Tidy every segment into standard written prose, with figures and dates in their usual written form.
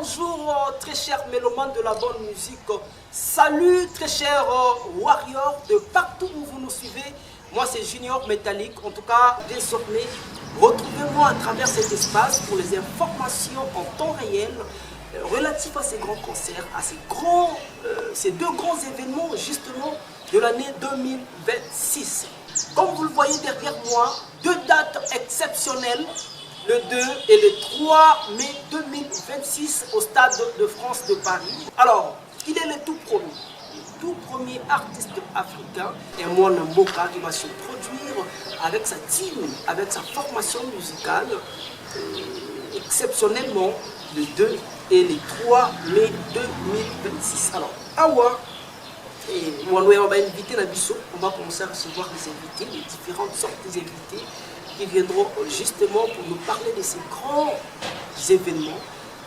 bonjour très chers mélomanes de la bonne musique. Salut très chers warriors de partout où vous nous suivez. Moi c'est Junior Métallique. En tout cas, désormais, retrouvez-moi à travers cet espace pour les informations en temps réel relatifs à ces grands concerts, à ces deux grands événements justement de l'année 2026. Comme vous le voyez derrière moi, deux dates exceptionnelles, le 2 et le 3 mai 2026 au Stade de France de Paris. Alors, il est le tout premier artiste africain, et moi Mboka, qui va se produire avec sa team, avec sa formation musicale, exceptionnellement le 2 et le 3 mai 2026. Alors, Awa, et moi, on va inviter la Bissot, on va commencer à recevoir les invités, les différentes sortes d'invités qui viendront justement pour nous parler de ces grands événements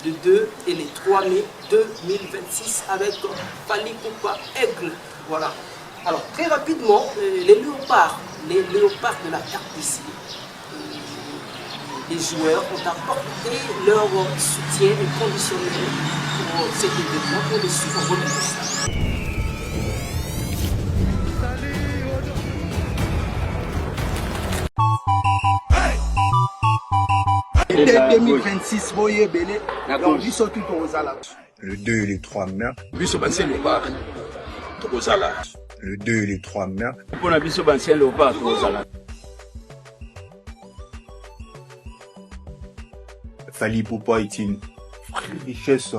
le 2 et le 3 mai 2026 avec Fally Ipupa Aigle. Voilà. Alors, très rapidement, les léopards de la RDC, les joueurs ont apporté leur soutien inconditionnel pour cet événement. On les suit, on remet ça. Le 2026, voyez Belé, donc ils sont tous aux alas. Le 2 et le 3 mai. Biso Bancien Léopard, Tozala. Le 2 et le 3 mai. Pour la Biso Bancien Léopard, Tozala. Fally Ipupa est une richesse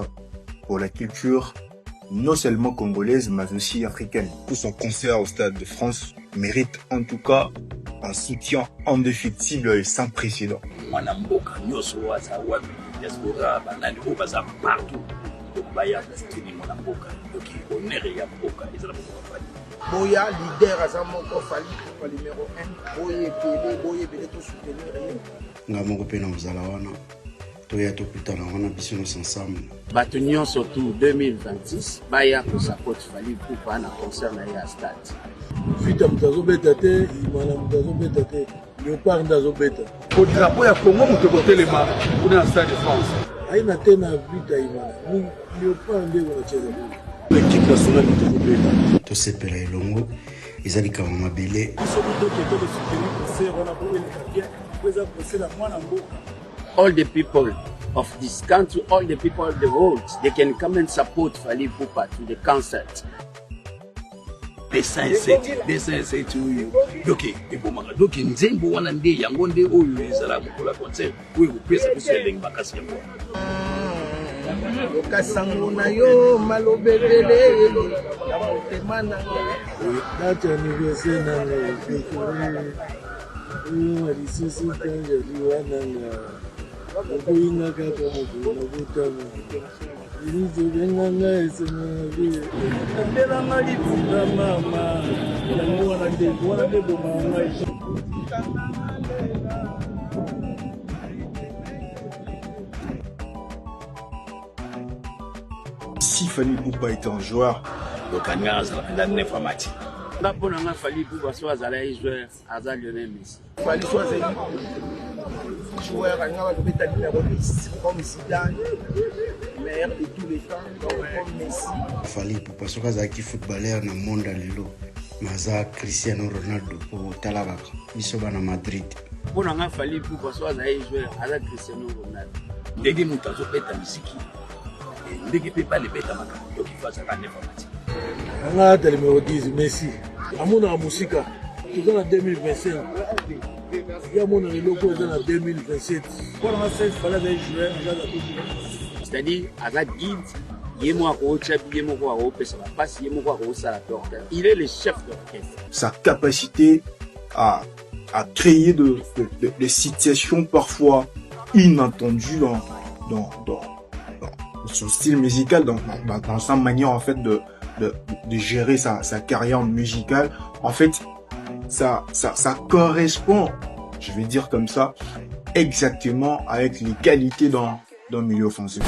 pour la culture, non seulement congolaise, mais aussi africaine. Pour son concert au Stade de France mérite en tout cas un soutien indéfectible et sans précédent. Mwanamboka, Nyoso, Wazawa, Diaspora, Banani, Obaza, partout. Donc, Baya, Stini, Mwanamboka. Donc, on est réel, Boka, les Alamoka. Boya, leader à Zamoko Fally Ipupa numéro 1. Boye Belé, tout soutenir. Ngamoko pena mzalawana. Toya tokutana wana biso ensemble. Batunion surtout 2026, Baya pour sa pote Fally Ipupa na concert na ya stade. Vita mtazo beta te, imana mtazo beta te, léopard mtazo beta. Au drapeau, il y a Congo, vous te portez les mains. On est en Stade de France. Aina tena vita imana, léopard ndego na cheza. L'équipe nationale mtazo beta. Tosepela elongo, ezali kama mabele. All the people of this country, all the people of the world, they can come and support Fally Ipupa to the concert. Dessin 7 huyu. Doki, ibomaka. Doki nzembo wana nde yango nde oyo ezala kokola concert. Oyo kopesa biso elengi makasi yango. Okasango na yo malobelele motema na Date anniversaire nanga décoré. Oyo lisusu tanga liwana nga. Okoyinga kaka mokolo na botama. Ilizo benganga esenga ndela lipunga mama. Yango wana nde bomanga. Si Fally Ipupa était un joueur, Donc, on a la nef amati. Nga pona nga Fally Ipupa so azala joueur, aza Lionel Messi. Fally Choiseli, joueur à Ngaba Lobeta numéro 10, comme Zidane, meilleur de tous les temps, comme Messi. Fally Ipupa soka azalaki footballeur na monde lelo. Maza Cristiano Ronaldo po talabaka. Biso bana Madrid. Pona nga Fally Ipupa so azala joueur, aza Cristiano Ronaldo. Ndenge mutu azobeta miziki. Ndenge pe pas les bêta makambo. Donc, il faut ça la nef amati. Anga ata numéro 10 Messi. Amona musika. Toza na 2025. Ya mona leloko eza na 2027. Pona nga Fally Ipupa joueur aza na tout. C'est-à-dire, aza guide, yemo akocha, yemo akopesa la passe, yemo akosala l'orchestre. Il est le chef d'orchestre. sa capacité à créer des situations parfois inattendues dans son style musical, dans sa manière en fait de gérer sa carrière musicale. En fait, ça correspond, je vais dire comme ça, exactement avec les qualités d'un milieu offensif.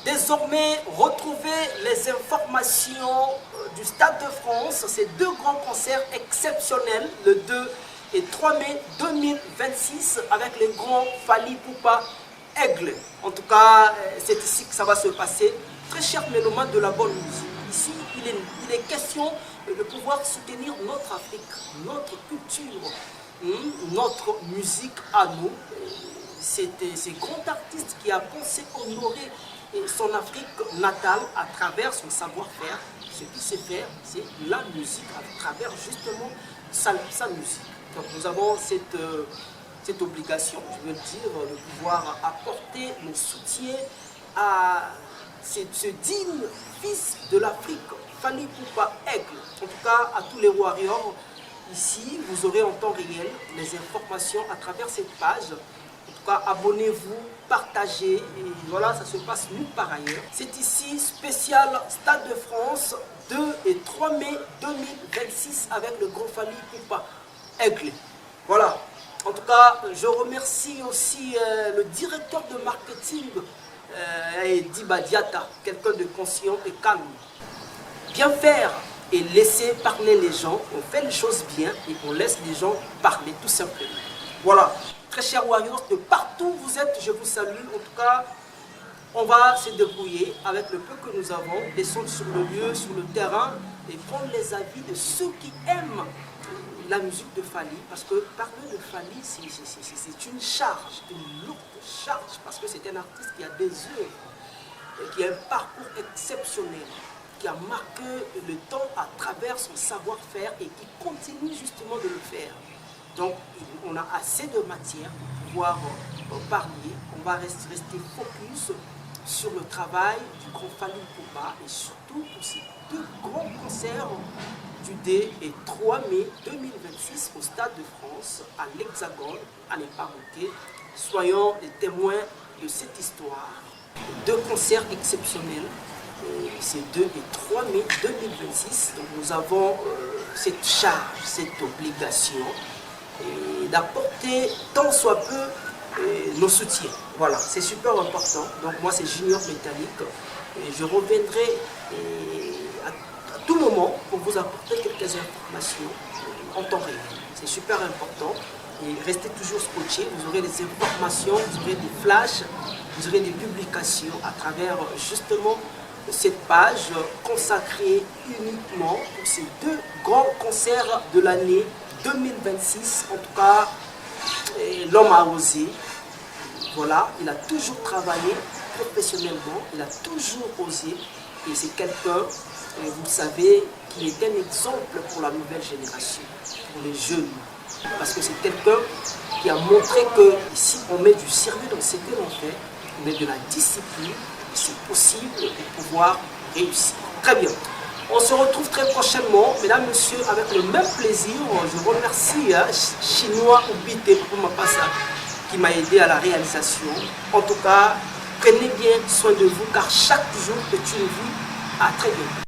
Désormais, retrouvez les informations du Stade de France. Ces deux grands concerts exceptionnels, le 2 et 3 mai 2026, avec les grands Fally Ipupa Aigle. En tout cas, c'est ici que ça va se passer. Très cher mélomane de la bonne musique. Ici, il est question de pouvoir soutenir notre Afrique, notre culture, notre musique à nous. C'est ce grand artiste qui a pensé honorer son Afrique natale à travers son savoir-faire. Ce qu'il sait faire, c'est la musique à travers justement sa musique. Donc nous avons cette obligation, je veux dire, de pouvoir apporter le soutien à ce digne fils de l'Afrique, Fally Ipupa Aigle. En tout cas, à tous les warriors, ici, vous aurez en temps réel les informations à travers cette page. En tout cas, abonnez-vous, partagez, et voilà, ça se passe nulle part ailleurs. C'est ici, spécial Stade de France, 2 et 3 mai 2026, avec le grand Fally Ipupa Aigle. Voilà. En tout cas, je remercie aussi le directeur de marketing, Diba Diata, quelqu'un de conscient et calme. Bien faire et laisser parler les gens, on fait les choses bien et on laisse les gens parler tout simplement. Voilà. Très chers warriors, de partout où vous êtes, je vous salue. En tout cas, on va se débrouiller avec le peu que nous avons, descendre sur le lieu, sur le terrain et prendre les avis de ceux qui aiment la musique de Fally. Parce que parler de Fally, c'est une charge, une lourde charge, parce que c'est un artiste qui a des œuvres, qui a un parcours exceptionnel, qui a marqué le temps à travers son savoir-faire et qui continue justement de le faire. Donc, on a assez de matière pour pouvoir parler. On va rester focus sur le travail du grand Fally Ipupa et surtout pour ces deux grands concerts du 2 et 3 mai 2026 au Stade de France, à l'Hexagone, à ne pas manquer. Soyons les témoins de cette histoire. Deux concerts exceptionnels, c'est 2 et 3 mai 2026. Donc nous avons cette charge, cette obligation d'apporter tant soit peu nos soutiens. Voilà, c'est super important. Donc moi c'est Junior Métallique et je reviendrai à tout moment pour vous apporter quelques informations en temps réel. C'est super important. Et restez toujours scotchés, vous aurez des informations, vous aurez des flashs, vous aurez des publications à travers justement cette page consacrée uniquement pour ces deux grands concerts de l'année 2026. En tout cas, l'homme a osé. Voilà, il a toujours travaillé professionnellement, il a toujours osé. Et c'est quelqu'un, vous savez, qui est un exemple pour la nouvelle génération, pour les jeunes. Parce que c'est quelqu'un qui a montré que si on met du sérieux dans ce que l'on fait, on met de la discipline, c'est possible de pouvoir réussir. Très bien. On se retrouve très prochainement, mesdames, messieurs, avec le même plaisir. Je remercie Chinois Ubite pour ma passe qui m'a aidé à la réalisation. En tout cas, prenez bien soin de vous car chaque jour est une vie. À très bientôt.